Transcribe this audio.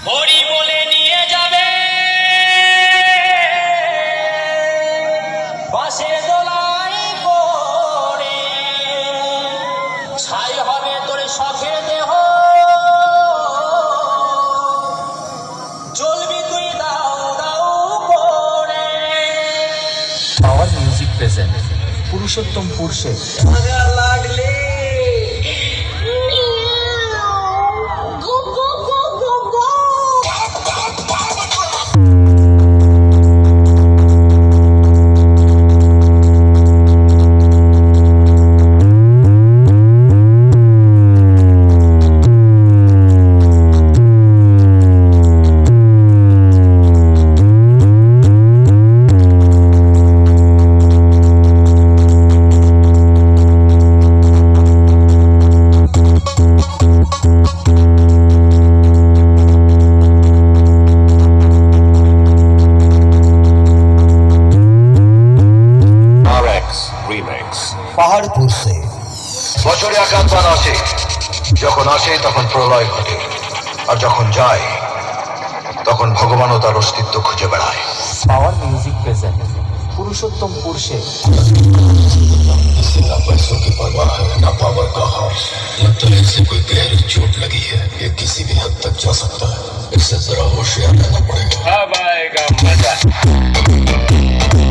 হরি বলে নিয়ে যাবে বাসে দোলাই করে, ছাই হবে তোর শখের দেহ, চলবি তুই দাও দাও করে। Power music present Purushottampur Sheikh. মজা লাগলে পাহাড়পুর সে বছরে একাধবার আসে, যখন আসে তখন প্রলয় ঘটে, আর যখন যায় তখন ভগবানও তার অস্তিত্ব খুঁজে বেড়ায়। Power music present Purushottampur Sheikh. ना पैसों की परवाह है, ना पावर का खौफ। लगता है इसे कोई गहरी चोट लगी है, ये किसी भी हद तक जा सकता है। इससे जरा होशियार